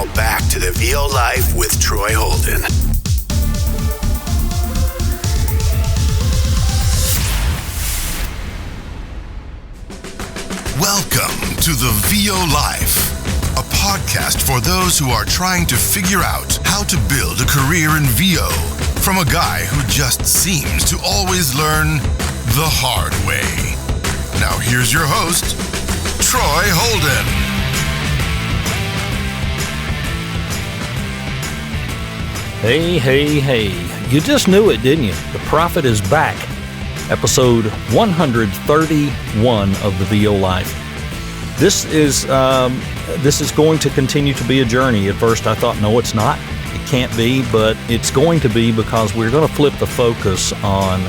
Now back to the VO Life with Troy Holden. Welcome to the VO Life, a podcast for those who are trying to figure out how to build a career in VO from a guy who just seems to always learn the hard way. Now here's your host, Troy Holden. Hey. You just knew it, didn't you? The Prophet is back. Episode 131 of the VO Life. This is going to continue to be a journey. At first I thought, no, it's not. It can't be, but it's going to be, because we're going to flip the focus on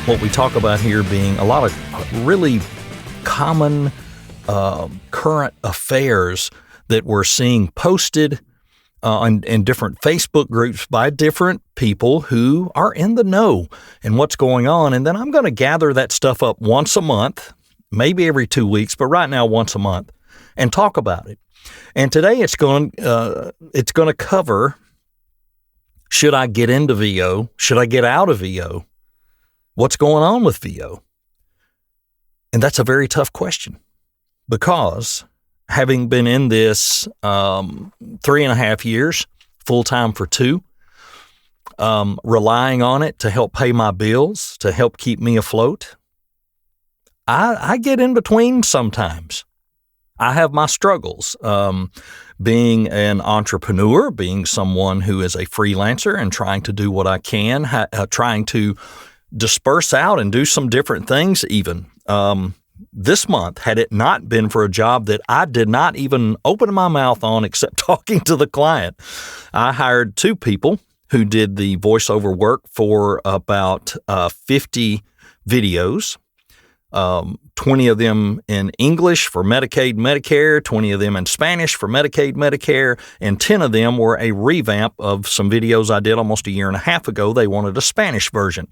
what we talk about here being a lot of really common current affairs that we're seeing posted in different Facebook groups by different people who are in the know and what's going on. And then I'm going to gather that stuff up once a month, maybe every 2 weeks, but right now once a month, and talk about it. And today it's going to cover, should I get into VO? Should I get out of VO? What's going on with VO? And that's a very tough question, because having been in this 3.5 years, full-time for 2, relying on it to help pay my bills, to help keep me afloat, I get in between sometimes. I have my struggles. Being an entrepreneur, being someone who is a freelancer and trying to do what I can, trying to disperse out and do some different things even. This month, had it not been for a job that I did not even open my mouth on except talking to the client, I hired 2 people who did the voiceover work for about 50 videos, 20 of them in English for Medicaid, Medicare, 20 of them in Spanish for Medicaid, Medicare, and 10 of them were a revamp of some videos I did almost 1.5 years ago. They wanted a Spanish version.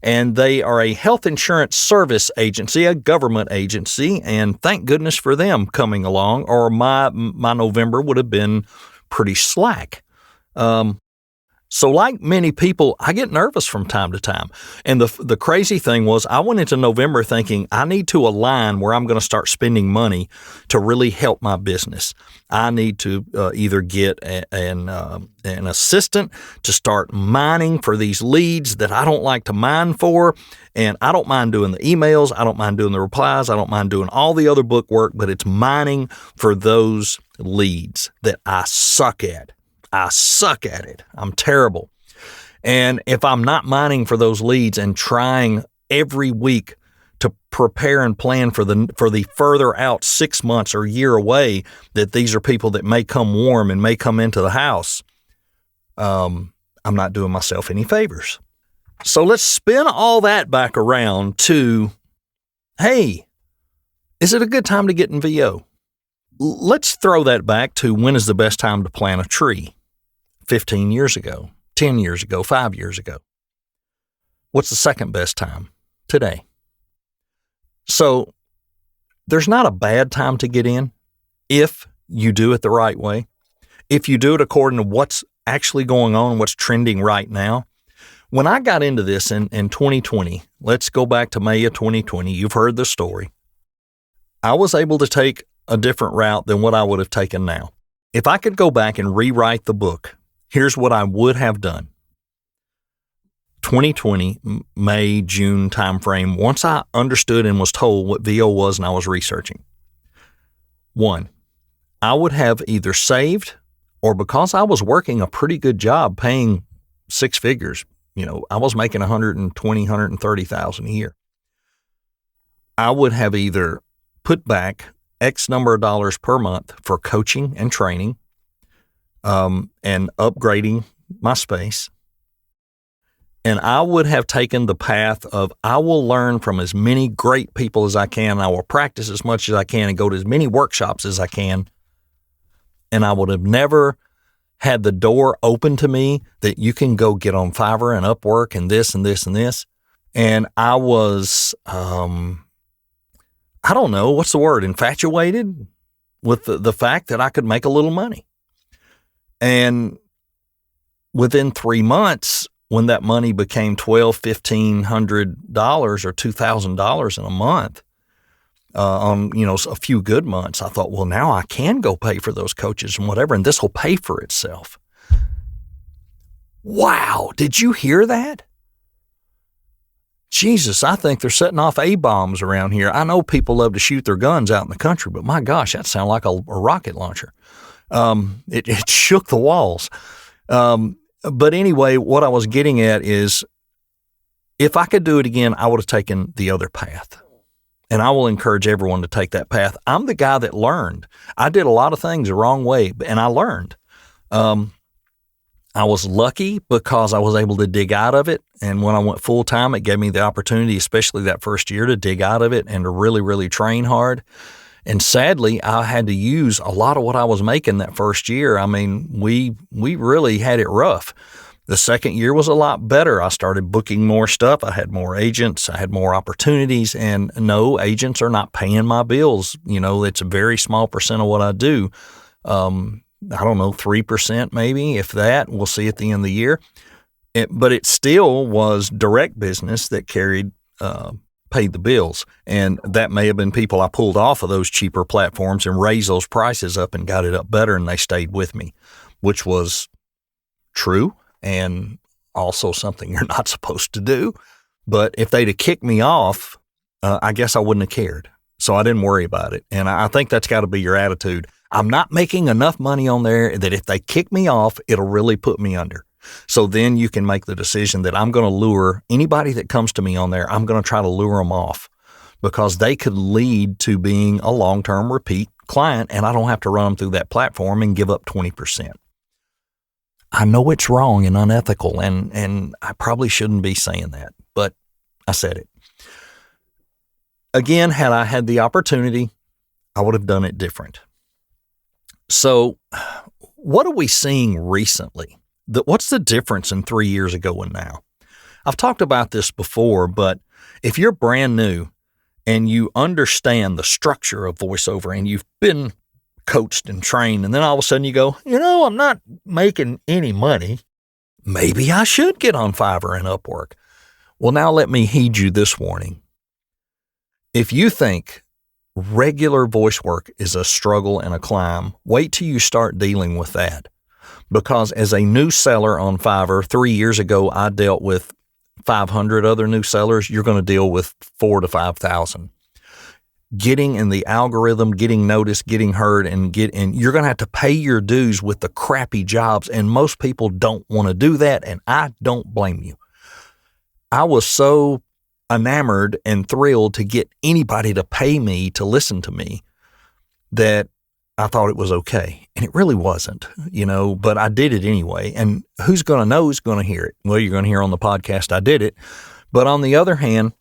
And they are a health insurance service agency, a government agency, and thank goodness for them coming along, or my November would have been pretty slack. So like many people, I get nervous from time to time. And the crazy thing was, I went into November thinking I need to align where I'm going to start spending money to really help my business. I need to either get an assistant to start mining for these leads that I don't like to mine for. And I don't mind doing the emails. I don't mind doing the replies. I don't mind doing all the other book work, but it's mining for those leads that I suck at. I suck at it. I'm terrible. And if I'm not mining for those leads and trying every week to prepare and plan for the further out 6 months or year away, that these are people that may come warm and may come into the house, I'm not doing myself any favors. So let's spin all that back around to, hey, is it a good time to get in VO? Let's throw that back to, when is the best time to plant a tree? 15 years ago, 10 years ago, 5 years ago. What's the second best time? Today. So there's not a bad time to get in if you do it the right way. If you do it according to what's actually going on, what's trending right now. When I got into this in 2020, let's go back to May of 2020. You've heard the story. I was able to take a different route than what I would have taken now. If I could go back and rewrite the book, here's what I would have done. 2020, May, June timeframe, once I understood and was told what VO was and I was researching. 1, I would have either saved, or because I was working a pretty good job paying 6 figures, I was making $120,000, $130,000 a year. I would have either put back X number of dollars per month for coaching and training, and upgrading my space. And I would have taken the path of, I will learn from as many great people as I can. I will practice as much as I can and go to as many workshops as I can. And I would have never had the door open to me that you can go get on Fiverr and Upwork and this and this and this. And I was, I don't know, what's the word, infatuated with the fact that I could make a little money. And within 3 months, when that money became $1,200, $1,500 or $2,000 in a month, on, a few good months, I thought, well, now I can go pay for those coaches and whatever, and this will pay for itself. Wow. Did you hear that? Jesus, I think they're setting off A-bombs around here. I know people love to shoot their guns out in the country, but my gosh, that sounded like a rocket launcher. It shook the walls. But anyway, what I was getting at is, if I could do it again, I would have taken the other path. And I will encourage everyone to take that path. I'm the guy that learned. I did a lot of things the wrong way, and I learned. I was lucky because I was able to dig out of it. And when I went full time, it gave me the opportunity, especially that first year, to dig out of it and to really, really train hard. And sadly, I had to use a lot of what I was making that first year. I mean, we really had it rough. The second year was a lot better. I started booking more stuff. I had more agents. I had more opportunities. And no, agents are not paying my bills. It's a very small percent of what I do. I don't know, 3% maybe, if that. We'll see at the end of the year. But it still was direct business that paid the bills. And that may have been people I pulled off of those cheaper platforms and raised those prices up and got it up better, and they stayed with me, which was true and also something you're not supposed to do. But if they'd have kicked me off, I guess I wouldn't have cared. So I didn't worry about it. And I think that's got to be your attitude. I'm not making enough money on there that if they kick me off, it'll really put me under. So then you can make the decision that I'm going to lure anybody that comes to me on there. I'm going to try to lure them off, because they could lead to being a long-term repeat client, and I don't have to run them through that platform and give up 20%. I know it's wrong and unethical, and I probably shouldn't be saying that, but I said it. Again, had I had the opportunity, I would have done it different. So what are we seeing recently? What's the difference in 3 years ago and now? I've talked about this before, but if you're brand new and you understand the structure of voiceover and you've been coached and trained, and then all of a sudden you go, I'm not making any money. Maybe I should get on Fiverr and Upwork. Well, now let me heed you this warning. If you think regular voice work is a struggle and a climb, wait till you start dealing with that. Because as a new seller on Fiverr, 3 years ago, I dealt with 500 other new sellers. You're going to deal with 4,000 to 5,000. Getting in the algorithm, getting noticed, getting heard, and you're going to have to pay your dues with the crappy jobs. And most people don't want to do that. And I don't blame you. I was so enamored and thrilled to get anybody to pay me to listen to me that I thought it was okay. And it really wasn't, but I did it anyway. And who's going to know who's going to hear it? Well, you're going to hear on the podcast I did it. But on the other hand,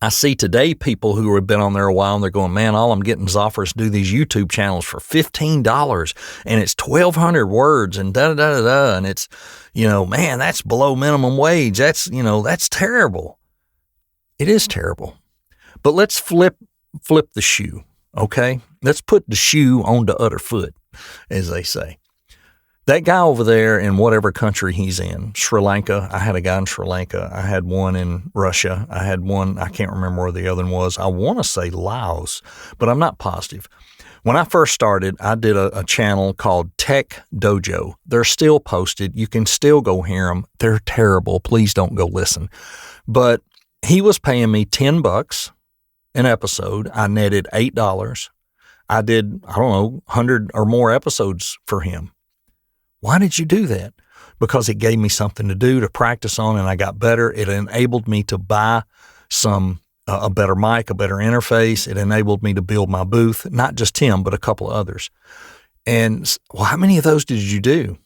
I see today people who have been on there a while and they're going, man, all I'm getting is offers to do these YouTube channels for $15 and it's 1,200 words and da-da-da-da-da. And it's, man, that's below minimum wage. That's, that's terrible. It is terrible. But let's flip the shoe, okay? Let's put the shoe on the other foot, as they say. That guy over there in whatever country he's in, Sri Lanka, I had a guy in Sri Lanka. I had one in Russia. I had one, I can't remember where the other one was. I want to say Laos, but I'm not positive. When I first started, I did a channel called Tech Dojo. They're still posted. You can still go hear them. They're terrible. Please don't go listen. But he was paying me $10 an episode. I netted $8. I did, 100 or more episodes for him. Why did you do that? Because it gave me something to do, to practice on, and I got better. It enabled me to buy a better mic, a better interface. It enabled me to build my booth, not just him, but a couple of others. And how many of those did you do?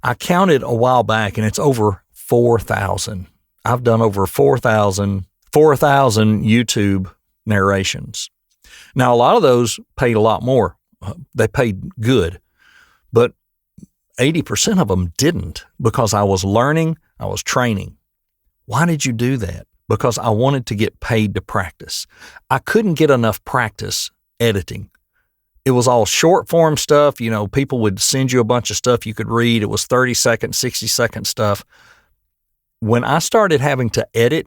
I counted a while back, and it's over 4,000. I've done over 4,000 YouTube narrations. Now, a lot of those paid a lot more. They paid good, but 80% of them didn't, because I was learning, I was training. Why did you do that? Because I wanted to get paid to practice. I couldn't get enough practice editing it was all short form stuff. People would send you a bunch of stuff you could read. It was 30-second, 60-second stuff. When I started having to edit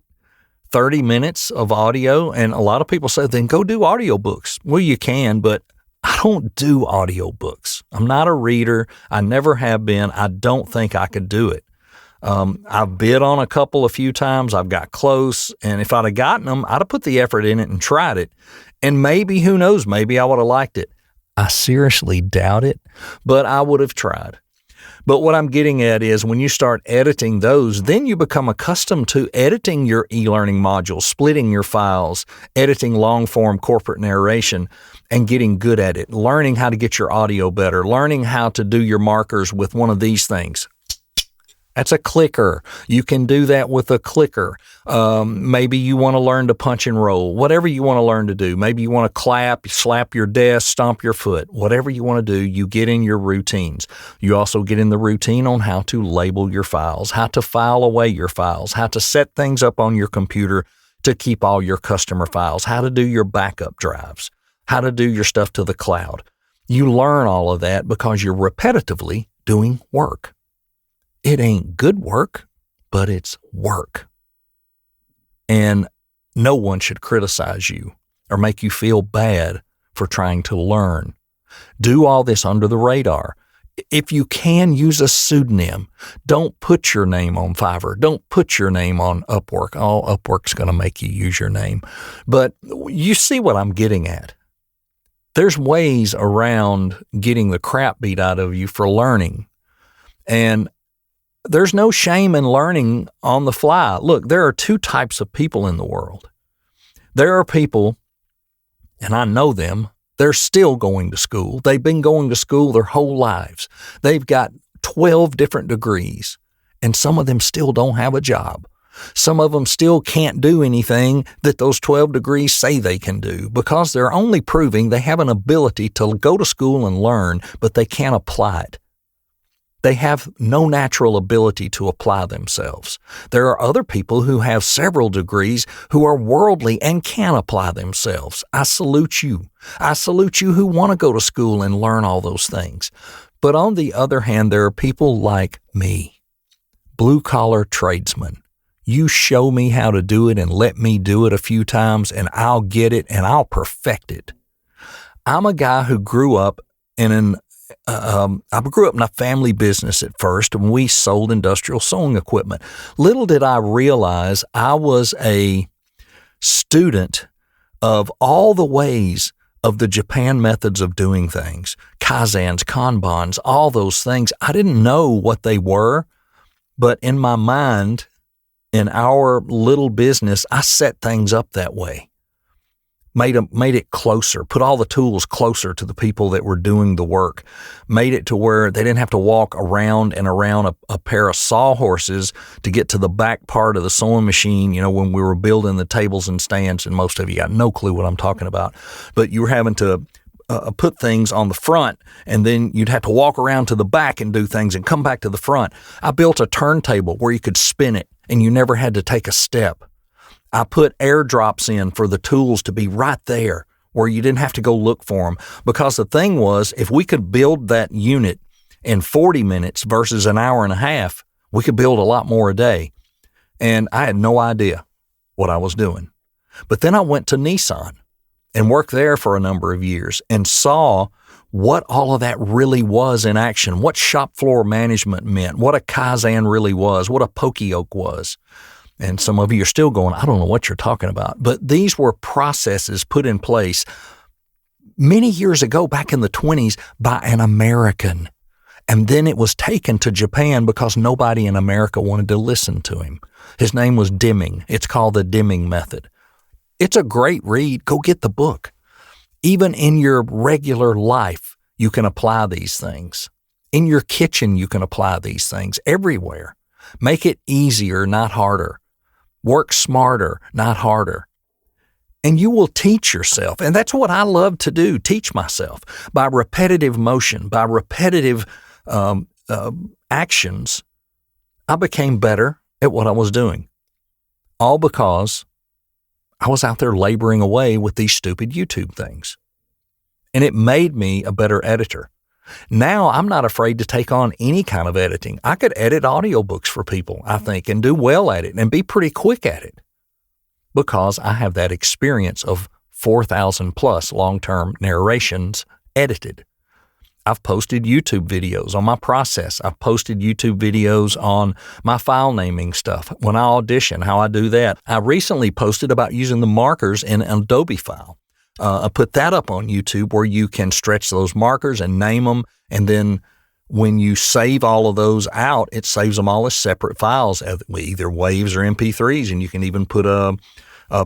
30 minutes of audio, and a lot of people say, then go do audiobooks. Well, you can, but I don't do audiobooks. I'm not a reader. I never have been. I don't think I could do it. I've bid on a few times. I've got close. And if I'd have gotten them, I'd have put the effort in it and tried it. And maybe, who knows, maybe I would have liked it. I seriously doubt it, but I would have tried. But what I'm getting at is when you start editing those, then you become accustomed to editing your e-learning modules, splitting your files, editing long-form corporate narration, and getting good at it, learning how to get your audio better, learning how to do your markers with one of these things. That's a clicker. You can do that with a clicker. Maybe you want to learn to punch and roll, whatever you want to learn to do. Maybe you want to clap, slap your desk, stomp your foot, whatever you want to do, you get in your routines. You also get in the routine on how to label your files, how to file away your files, how to set things up on your computer to keep all your customer files, how to do your backup drives, how to do your stuff to the cloud. You learn all of that because you're repetitively doing work. It ain't good work, but it's work. And no one should criticize you or make you feel bad for trying to learn. Do all this under the radar. If you can, use a pseudonym. Don't put your name on Fiverr. Don't put your name on Upwork. Oh, Upwork's going to make you use your name. But you see what I'm getting at. There's ways around getting the crap beat out of you for learning. And there's no shame in learning on the fly. Look, there are two types of people in the world. There are people, and I know them, they're still going to school. They've been going to school their whole lives. They've got 12 different degrees, and some of them still don't have a job. Some of them still can't do anything that those 12 degrees say they can do because they're only proving they have an ability to go to school and learn, but they can't apply it. They have no natural ability to apply themselves. There are other people who have several degrees who are worldly and can apply themselves. I salute you. I salute you who want to go to school and learn all those things. But on the other hand, there are people like me, blue-collar tradesmen. You show me how to do it and let me do it a few times, and I'll get it and I'll perfect it. I'm a guy who grew up I grew up in a family business at first, and we sold industrial sewing equipment. Little did I realize I was a student of all the ways of the Japan methods of doing things, kaizens, kanbans, all those things. I didn't know what they were, but in my mind, in our little business, I set things up that way. Made it closer, put all the tools closer to the people that were doing the work, made it to where they didn't have to walk around and around a pair of sawhorses to get to the back part of the sewing machine, when we were building the tables and stands, and most of you got no clue what I'm talking about, but you were having to put things on the front, and then you'd have to walk around to the back and do things and come back to the front. I built a turntable where you could spin it, and you never had to take a step. I put airdrops in for the tools to be right there where you didn't have to go look for them. Because the thing was, if we could build that unit in 40 minutes versus an hour and a half, we could build a lot more a day. And I had no idea what I was doing. But then I went to Nissan and worked there for a number of years and saw what all of that really was in action, what shop floor management meant, what a kaizen really was, what a poke-yoke was. And some of you are still going, I don't know what you're talking about. But these were processes put in place many years ago, back in the 20s, by an American. And then it was taken to Japan because nobody in America wanted to listen to him. His name was Deming. It's called the Deming Method. It's a great read. Go get the book. Even in your regular life, you can apply these things. In your kitchen, you can apply these things everywhere. Make it easier, not harder. Work smarter, not harder. And you will teach yourself. And that's what I love to do, teach myself. By repetitive motion, by repetitive actions, I became better at what I was doing. All because I was out there laboring away with these stupid YouTube things. and it made me a better editor. Now I'm not afraid to take on any kind of editing. I could edit audiobooks for people, I think, and do well at it and be pretty quick at it because I have that experience of 4,000 plus long-term narrations edited. I've posted YouTube videos on my process. I've posted YouTube videos on my file naming stuff. When I audition, how I do that. I recently posted about using the markers in an Adobe file. I put that up on YouTube where you can stretch those markers and name them. And then when you save all of those out, it saves them all as separate files, either waves or MP3s. And you can even put a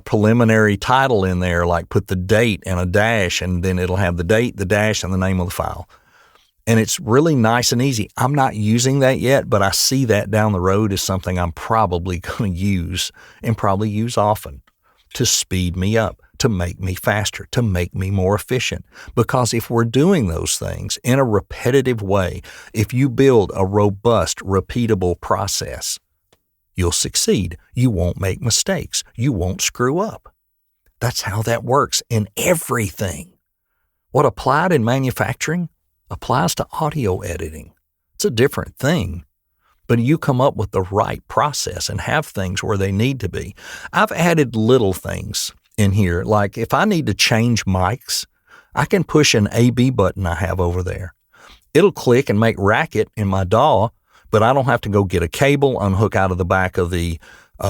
preliminary title in there, like put the date and a dash, and then it'll have the date, the dash, and the name of the file. And it's really nice and easy. I'm not using that yet, but I see that down the road as something I'm probably going to use and probably use often to speed me up, to make me faster, to make me more efficient. Because if we're doing those things in a repetitive way, if you build a robust, repeatable process, you'll succeed. You won't make mistakes. You won't screw up. That's how that works in everything. What applied in manufacturing applies to audio editing. It's a different thing, but you come up with the right process and have things where they need to be. I've added little things in here, like if I need to change mics, I can push an A/B button I have over there. It'll click and make racket in my DAW, but I don't have to go get a cable, unhook out of the back of the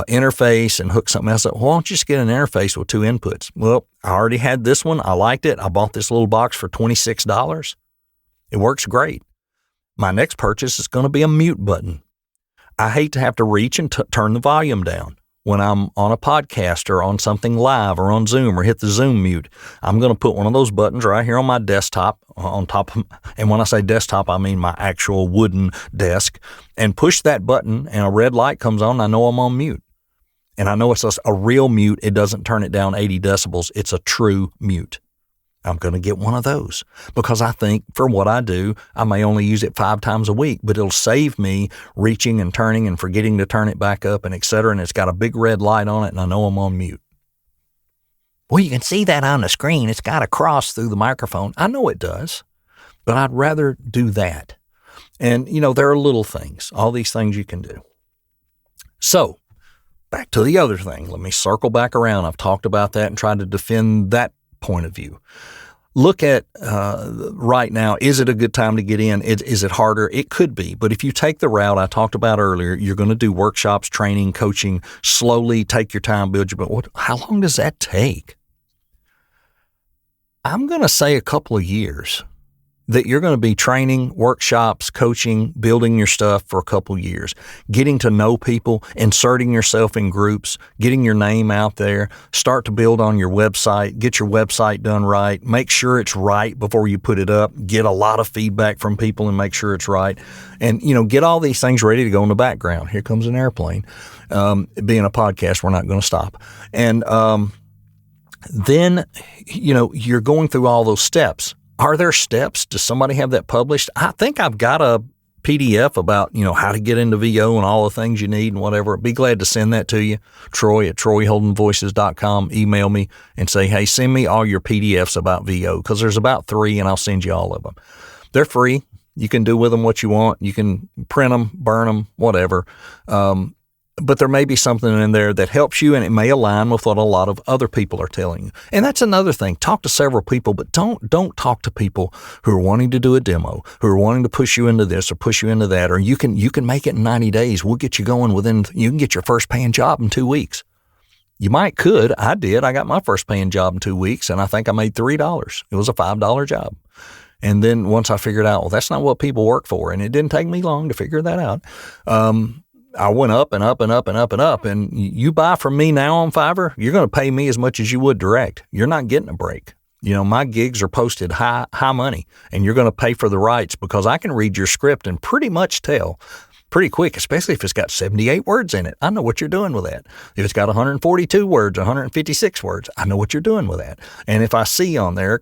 interface and hook something else up. Why don't you just get an interface with two inputs? Well, I already had this one. I liked it. I bought this little box for $26. It works great. My next purchase is going to be a mute button. I hate to have to reach and turn the volume down when I'm on a podcast or on something live or on Zoom or hit the Zoom mute. I'm going to put one of those buttons right here on my desktop on top of, and when I say desktop, I mean my actual wooden desk, and push that button and a red light comes on. I know I'm on mute. And I know it's a real mute. It doesn't turn it down 80 decibels. It's a true mute. I'm going to get one of those because I think for what I do, I may only use it 5 times a week, but it'll save me reaching and turning and forgetting to turn it back up and et cetera. And it's got a big red light on it and I know I'm on mute. Well, you can see that on the screen. It's got a cross through the microphone. I know it does, but I'd rather do that. And, there are little things, all these things you can do. So back to the other thing. Let me circle back around. I've talked about that and tried to defend that point of view. Look at right now, is it a good time to get in? Is it harder? It could be. But if you take the route I talked about earlier, you're going to do workshops, training, coaching, slowly take your time, build your, but how long does that take? I'm going to say a couple of years. That you're going to be training, workshops, coaching, building your stuff for a couple of years, getting to know people, inserting yourself in groups, getting your name out there, start to build on your website, get your website done right, make sure it's right before you put it up, get a lot of feedback from people and make sure it's right. And, get all these things ready to go in the background. Here comes an airplane. Being a podcast, we're not going to stop. And then, you're going through all those steps. Are there steps? Does somebody have that published? I think I've got a PDF about, how to get into VO and all the things you need and whatever. I'd be glad to send that to you. Troy at troyholdenvoices.com. Email me and say, hey, send me all your PDFs about VO because there's about 3 and I'll send you all of them. They're free. You can do with them what you want. You can print them, burn them, whatever. But there may be something in there that helps you and it may align with what a lot of other people are telling you. And that's another thing. Talk to several people, but don't talk to people who are wanting to do a demo, who are wanting to push you into this or push you into that, or you can make it in 90 days. We'll get you going you can get your first paying job in 2 weeks. You could. I did. I got my first paying job in 2 weeks and I think I made $3. It was a $5 job. And then once I figured out, well, that's not what people work for. And it didn't take me long to figure that out. I went up and up and up and up and up. And you buy from me now on Fiverr, you're going to pay me as much as you would direct. You're not getting a break. My gigs are posted high money, and you're going to pay for the rights because I can read your script and pretty much tell pretty quick, especially if it's got 78 words in it. I know what you're doing with that. If it's got 142 words, 156 words, I know what you're doing with that. And if I see on there,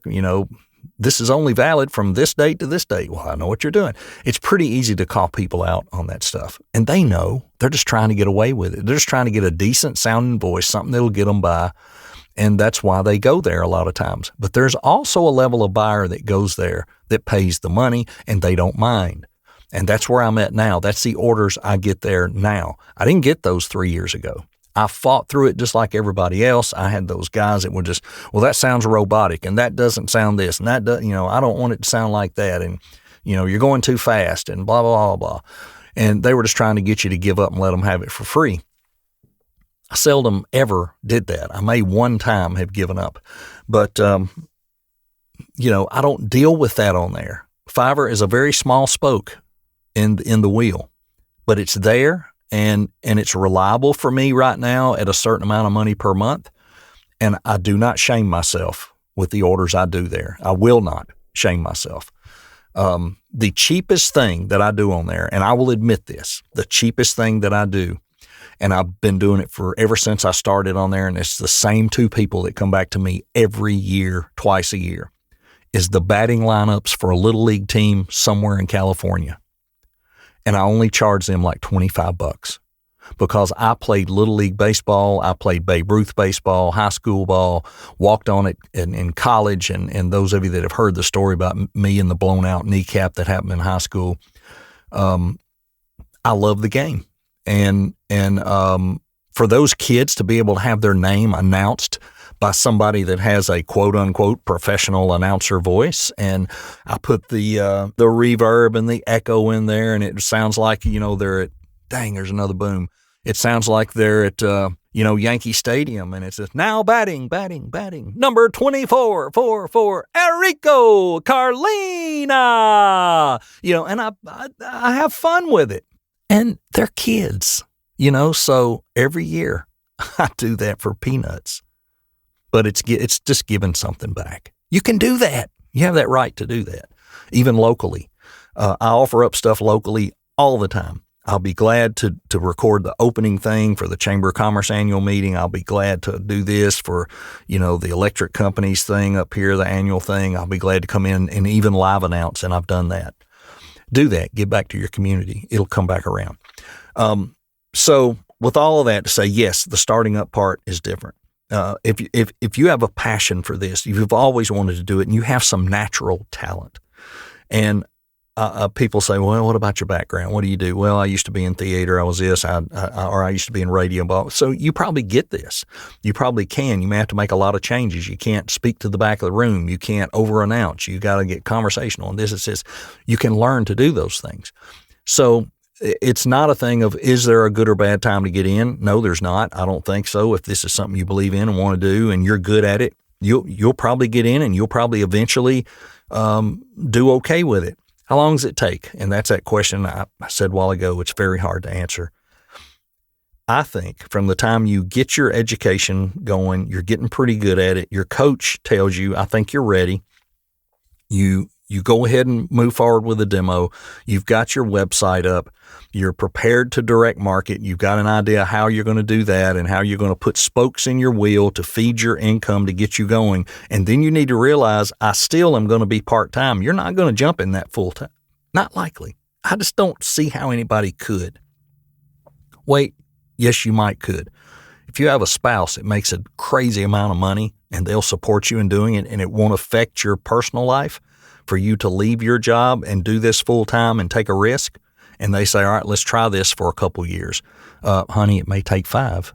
this is only valid from this date to this date. Well, I know what you're doing. It's pretty easy to call people out on that stuff. And they know. They're just trying to get away with it. They're just trying to get a decent sounding voice, something that'll get them by. And that's why they go there a lot of times. But there's also a level of buyer that goes there that pays the money and they don't mind. And that's where I'm at now. That's the orders I get there now. I didn't get those 3 years ago. I fought through it just like everybody else. I had those guys that would just, well, that sounds robotic and that doesn't sound this and that does, I don't want it to sound like that. And, you're going too fast and blah, blah, blah, blah. And they were just trying to get you to give up and let them have it for free. I seldom ever did that. I may one time have given up, but, I don't deal with that on there. Fiverr is a very small spoke in the wheel, but it's there and it's reliable for me right now at a certain amount of money per month. And I do not shame myself with the orders I do there. I will not shame myself. The cheapest thing that I do on there, and I will admit this, the cheapest thing that I do, and I've been doing it for ever since I started on there, and it's the same two people that come back to me every year, twice a year, is the batting lineups for a little league team somewhere in California. And I only charge them like $25 because I played little league baseball. I played Babe Ruth baseball, high school ball, walked on it in college. And those of you that have heard the story about me and the blown out kneecap that happened in high school, I love the game. And for those kids to be able to have their name announced by somebody that has a quote unquote professional announcer voice, and I put the reverb and the echo in there, and it sounds like they're at there's another boom. It sounds like they're at Yankee Stadium, and it says now batting number 24 for Enrico Carlina. And I have fun with it. And they're kids, so every year I do that for peanuts, but it's just giving something back. You can do that. You have that right to do that, even locally. I offer up stuff locally all the time. I'll be glad to record the opening thing for the Chamber of Commerce annual meeting. I'll be glad to do this for, the electric companies thing up here, the annual thing. I'll be glad to come in and even live announce, and I've done that. Do that. Give back to your community. It'll come back around. So with all of that to say, yes, the starting up part is different. If you have a passion for this, you've always wanted to do it, and you have some natural talent, and people say, well, what about your background? What do you do? Well, I used to be in theater. I was this, or I used to be in radio. So you probably get this. You probably can. You may have to make a lot of changes. You can't speak to the back of the room. You can't over-announce. You got to get conversational. And this is just, you can learn to do those things. So it's not a thing of, is there a good or bad time to get in? No, there's not. I don't think so. If this is something you believe in and want to do and you're good at it, you'll probably get in and you'll probably eventually do okay with it. How long does it take? And that's that question I said a while ago. It's very hard to answer. I think from the time you get your education going, you're getting pretty good at it. Your coach tells you, I think you're ready. You go ahead and move forward with a demo. You've got your website up. You're prepared to direct market. You've got an idea how you're going to do that and how you're going to put spokes in your wheel to feed your income to get you going. And then you need to realize, I still am going to be part-time. You're not going to jump in that full-time. Not likely. I just don't see how anybody could. Wait, yes, you might could. If you have a spouse that makes a crazy amount of money and they'll support you in doing it and it won't affect your personal life, for you to leave your job and do this full-time and take a risk, and they say, all right, let's try this for a couple years. Honey, it may take 5.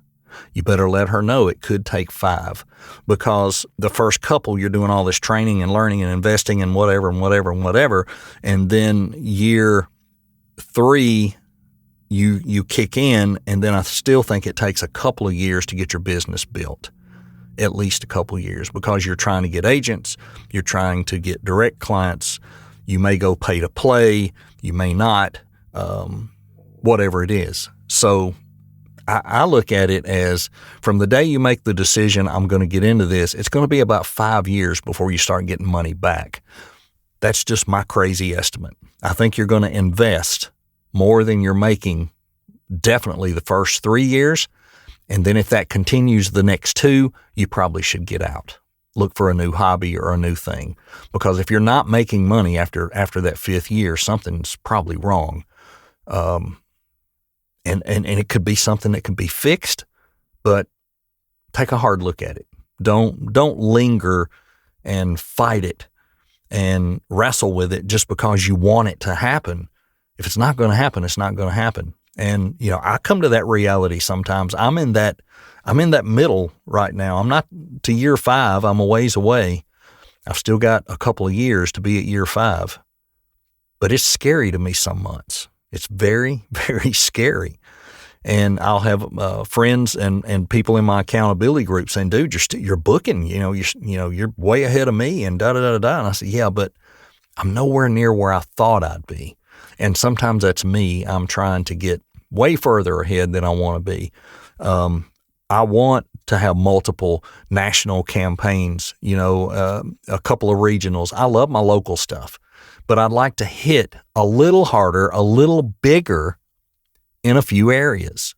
You better let her know it could take 5, because the first couple you're doing all this training and learning and investing and whatever. And then year 3, you kick in, and then I still think it takes a couple of years to get your business built. At least a couple of years, because you're trying to get agents, you're trying to get direct clients. You may go pay to play, you may not, whatever it is. So I look at it as, from the day you make the decision, I'm going to get into this, it's going to be about 5 years before you start getting money back. That's just my crazy estimate. I think you're going to invest more than you're making definitely the first 3 years. And then if that continues the next 2, you probably should get out. Look for a new hobby or a new thing. Because if you're not making money after that 5th year, something's probably wrong. And it could be something that can be fixed, but take a hard look at it. Don't linger and fight it and wrestle with it just because you want it to happen. If it's not going to happen, it's not going to happen. And, I come to that reality sometimes. I'm in that middle right now. I'm not to year 5. I'm a ways away. I've still got a couple of years to be at year 5, but it's scary to me some months. It's very, very scary. And I'll have friends and people in my accountability group saying, "Dude, you're booking, you're way ahead of me," and da da da da. And I said, "Yeah, but I'm nowhere near where I thought I'd be." And sometimes that's me. I'm trying to get way further ahead than I want to be. I want to have multiple national campaigns, a couple of regionals. I love my local stuff, but I'd like to hit a little harder, a little bigger in a few areas.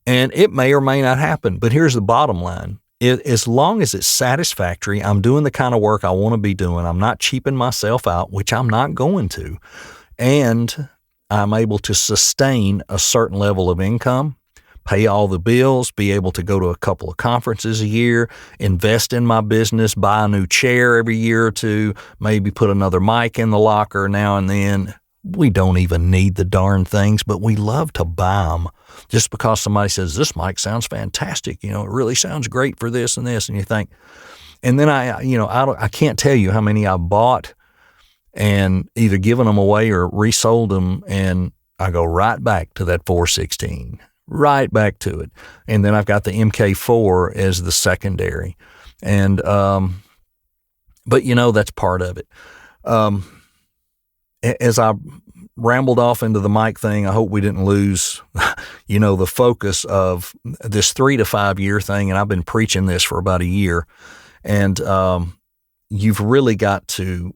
And it may or may not happen, but here's the bottom line. As long as it's satisfactory, I'm doing the kind of work I want to be doing. I'm not cheaping myself out, which I'm not going to. And I'm able to sustain a certain level of income, pay all the bills, be able to go to a couple of conferences a year, invest in my business, buy a new chair every year or two, maybe put another mic in the locker now and then. We don't even need the darn things, but we love to buy them just because somebody says, "This mic sounds fantastic. It really sounds great for this and this." And you think, and then I can't tell you how many I bought and either given them away or resold them. And I go right back to that 416, right back to it. And then I've got the MK4 as the secondary. And, but that's part of it. As I rambled off into the mic thing, I hope we didn't lose, the focus of this 3 to 5 year thing. And I've been preaching this for about a year. And you've really got to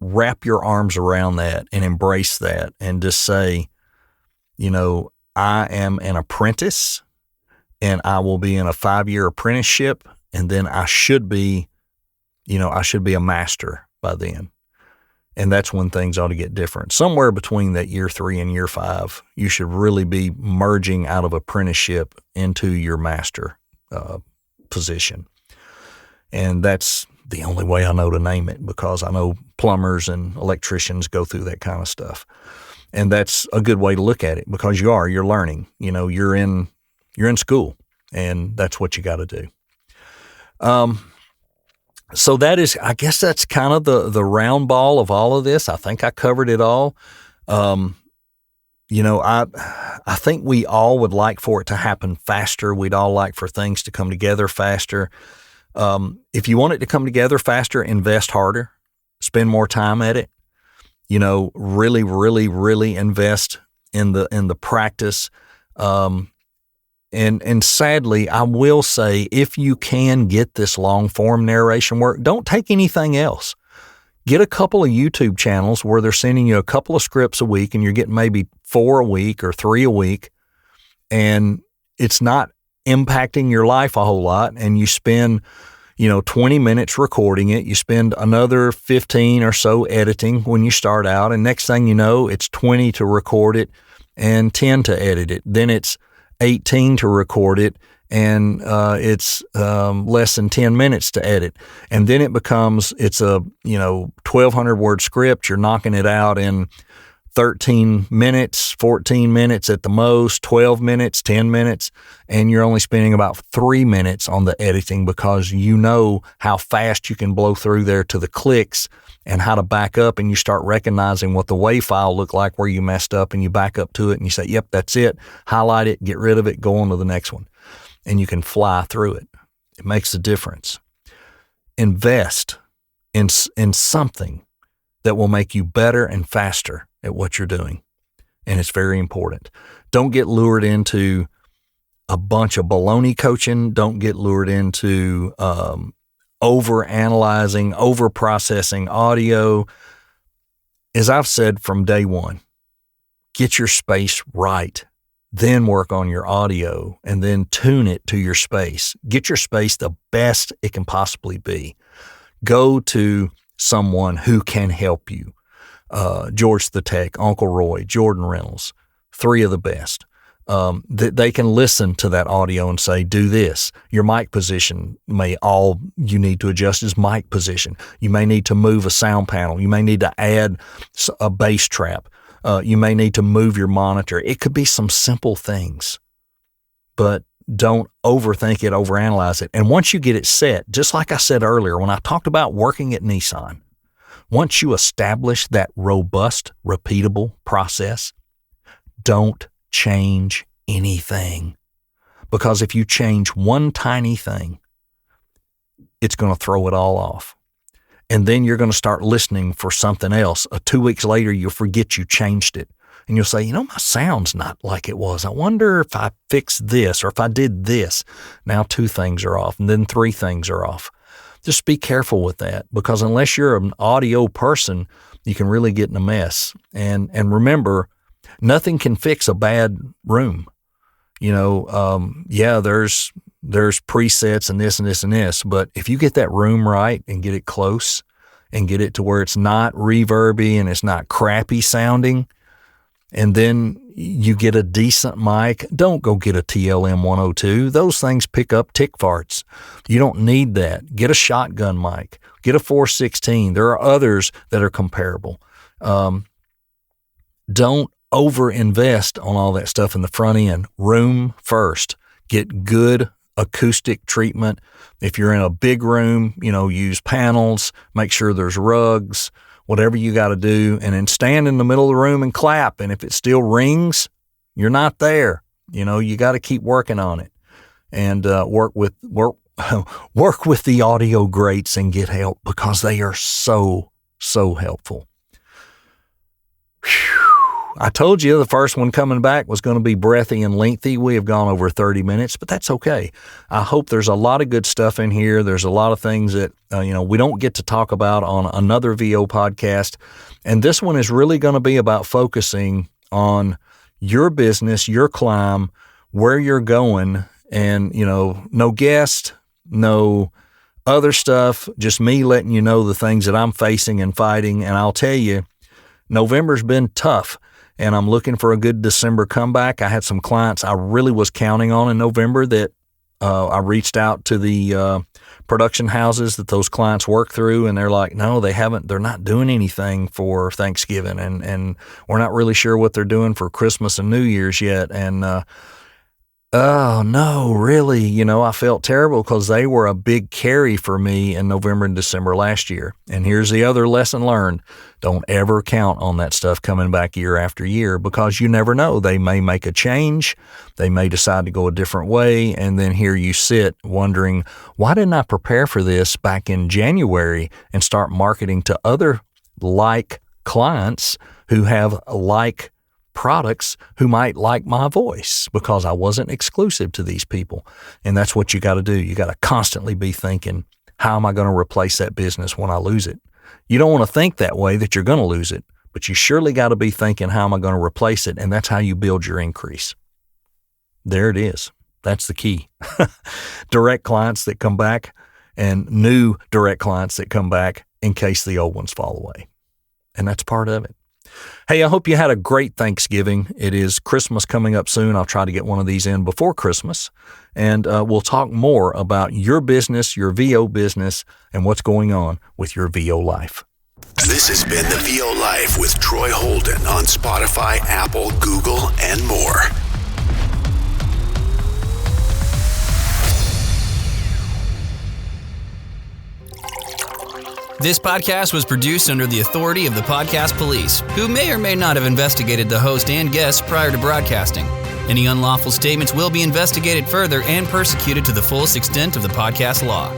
wrap your arms around that and embrace that and just say, I am an apprentice and I will be in a 5-year apprenticeship. And then I should be a master by then. And that's when things ought to get different. Somewhere between that year 3 and year 5, you should really be merging out of apprenticeship into your master position. And that's the only way I know to name it, because I know plumbers and electricians go through that kind of stuff. And that's a good way to look at it, because you're learning, you're in school, and that's what you got to do. So I guess that's kind of the round ball of all of this. I think I covered it all. I think we all would like for it to happen faster. We'd all like for things to come together faster. If you want it to come together faster, invest harder, spend more time at it, really, really, really invest in the practice. And sadly, I will say, if you can get this long form narration work, don't take anything else. Get a couple of YouTube channels where they're sending you a couple of scripts a week and you're getting maybe 4 a week or 3 a week. And it's not impacting your life a whole lot. And you spend, 20 minutes recording it. You spend another 15 or so editing when you start out. And next thing you know, it's 20 to record it and 10 to edit it. Then it's 18 to record it, and it's less than 10 minutes to edit. And then it's a 1,200 word script. You're knocking it out in 13 minutes, 14 minutes at the most, 12 minutes, 10 minutes, and you're only spending about 3 minutes on the editing, because you know how fast you can blow through there to the clicks and how to back up, and you start recognizing what the WAV file looked like where you messed up, and you back up to it and you say, yep, that's it, highlight it, get rid of it, go on to the next one, and you can fly through it. It makes a difference. Invest in something that will make you better and faster at what you're doing. And it's very important. Don't get lured into a bunch of baloney coaching. Don't get lured into over-analyzing, over-processing audio. As I've said from day one, get your space right, then work on your audio, and then tune it to your space. Get your space the best it can possibly be. Go to someone who can help you. George the Tech, Uncle Roy, Jordan Reynolds, 3 of the best. that they can listen to that audio and say, do this. Your mic position all you need to adjust is mic position. You may need to move a sound panel. You may need to add a bass trap. You may need to move your monitor. It could be some simple things, but don't overthink it, overanalyze it. And once you get it set, just like I said earlier, when I talked about working at Nissan, once you establish that robust, repeatable process, don't change anything. Because if you change one tiny thing, it's going to throw it all off. And then you're going to start listening for something else. 2 weeks later, you'll forget you changed it. And you'll say, my sound's not like it was. I wonder if I fixed this or if I did this. Now 2 things are off, and then 3 things are off. Just be careful with that, because unless you're an audio person, you can really get in a mess. And remember, nothing can fix a bad room. There's presets and this and this and this, but if you get that room right and get it close and get it to where it's not reverby and it's not crappy sounding, and then you get a decent mic, don't go get a TLM 102. Those things pick up tick farts. You don't need that. Get a shotgun mic. Get a 416. There are others that are comparable. Don't overinvest on all that stuff in the front end. Room first. Get good acoustic treatment. If you're in a big room, use panels, make sure there's rugs, whatever you got to do, and then stand in the middle of the room and clap. And if it still rings, you're not there. You got to keep working on it, and work with the audio greats and get help, because they are so helpful. Whew. I told you the first one coming back was going to be breathy and lengthy. We have gone over 30 minutes, but that's okay. I hope there's a lot of good stuff in here. There's a lot of things that, we don't get to talk about on another VO podcast. And this one is really going to be about focusing on your business, your climb, where you're going, and, no guest, no other stuff, just me letting you know the things that I'm facing and fighting. And I'll tell you, November's been tough. And I'm looking for a good December comeback. I had some clients I really was counting on in November that I reached out to the production houses that those clients work through, and they're like, no, they're not doing anything for Thanksgiving, and we're not really sure what they're doing for Christmas and New Year's yet. And oh, no, really, I felt terrible, because they were a big carry for me in November and December last year. And here's the other lesson learned. Don't ever count on that stuff coming back year after year, because you never know. They may make a change. They may decide to go a different way. And then here you sit wondering, why didn't I prepare for this back in January and start marketing to other like clients who have like products who might like my voice, because I wasn't exclusive to these people. And that's what you got to do. You got to constantly be thinking, how am I going to replace that business when I lose it? You don't want to think that way, that you're going to lose it, but you surely got to be thinking, how am I going to replace it? And that's how you build your increase. There it is. That's the key. Direct clients that come back, and new direct clients that come back in case the old ones fall away. And that's part of it. Hey, I hope you had a great Thanksgiving. It is Christmas coming up soon. I'll try to get one of these in before Christmas. And we'll talk more about your business, your VO business, and what's going on with your VO life. This has been the VO Life with Troy Holden on Spotify, Apple, Google, and more. This podcast was produced under the authority of the Podcast Police, who may or may not have investigated the host and guests prior to broadcasting. Any unlawful statements will be investigated further and persecuted to the fullest extent of the podcast law.